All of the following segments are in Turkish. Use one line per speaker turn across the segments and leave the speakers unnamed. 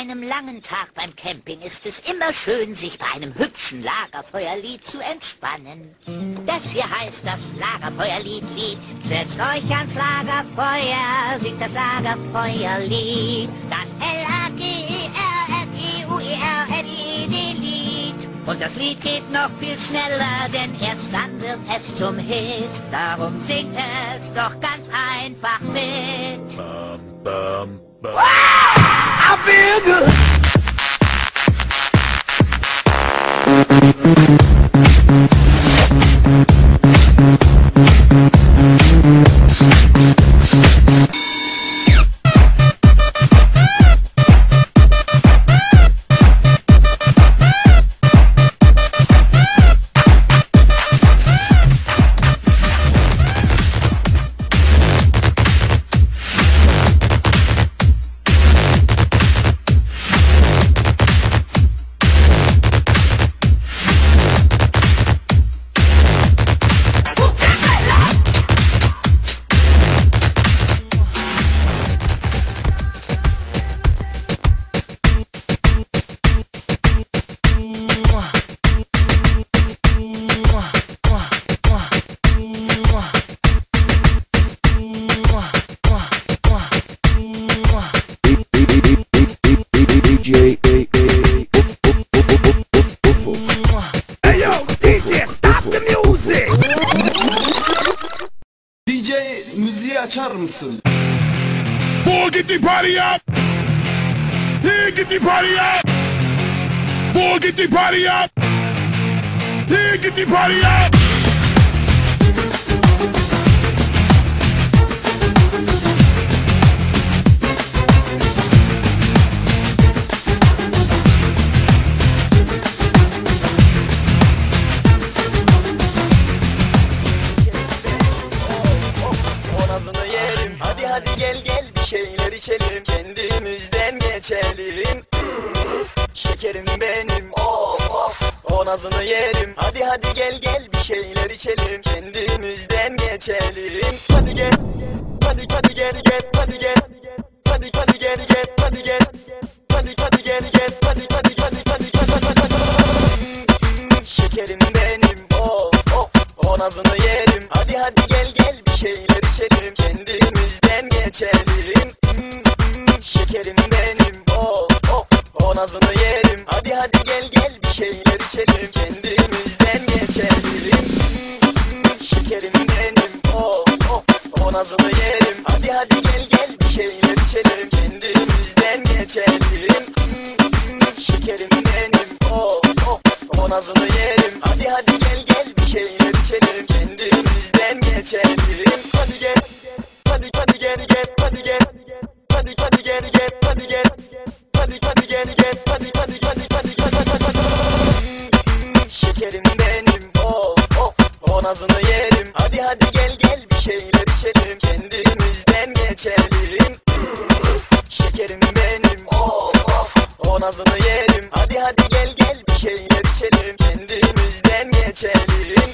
einem langen Tag beim Camping ist es immer schön, sich bei einem hübschen Lagerfeuerlied zu entspannen. Das hier heißt das Lagerfeuerlied. Setzt euch ans Lagerfeuer, singt das Lagerfeuerlied. Das Lagerfeuerlied. Und das Lied geht noch viel schneller, denn erst dann wird es zum Hit. Darum singt es doch ganz einfach mit. I feel good.
DJ müziği açar mısın?
Four, get the party up! Here, get the party up! Four, get the party up! Here, get the party up!
Hadi gel gel bir şeyler içelim, kendimizden geçelim. Şekerim benim, of of, o nazını yerim. Hadi gel gel bir şeyler içelim, kendimizden geçelim. Hadi gel, hadi gel gel, hadi gel, hadi gel gel, hadi gel, hadi gel gel, hadi şekerim benim, of of, o nazını yerim. Hadi gel gel bir şeyler içelim, kendimizden geçelim. Şekerim benim, of of, o nazını yerim. Hadi gel gel bir şeyler içelim, kendimizden geçelim. Şekerim benim, of of, o nazını yerim. Hadi gel gel bir şeyler içelim, kendimizden geçelim. Şekerim benim, of of, o nazını yerim. Hadi gel gel bir şeyler içelim, kendimizden geçelim. Hadi gel, hadi gel gel, hadi gel, hadi gel gel, hadi gel, hadi gel gel, hadi şekerim benim, of of, o nazını yerim. Hadi gel gel bir şeyler içelim, kendimizden geçelim. Şekerim benim, of of, o nazını yerim. Hadi gel gel bir şeyler içelim, kendimizden geçelim.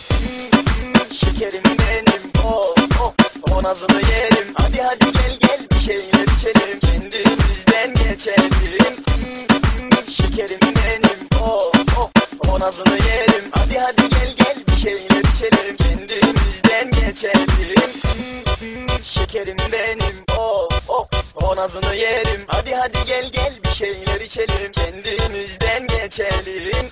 Şekerim benim, of of, o nazını yerim. Hadi gel gel bir şeyler içelim, kendimizden geçelim. Şekerim benim, of of, o nazını yerim. Hadi gel gel bir şeyler içelim, kendimizden geçelim. Şekerim benim, of of, o nazını yerim. Hadi gel gel bir şeyler içelim, kendimizden geçelim.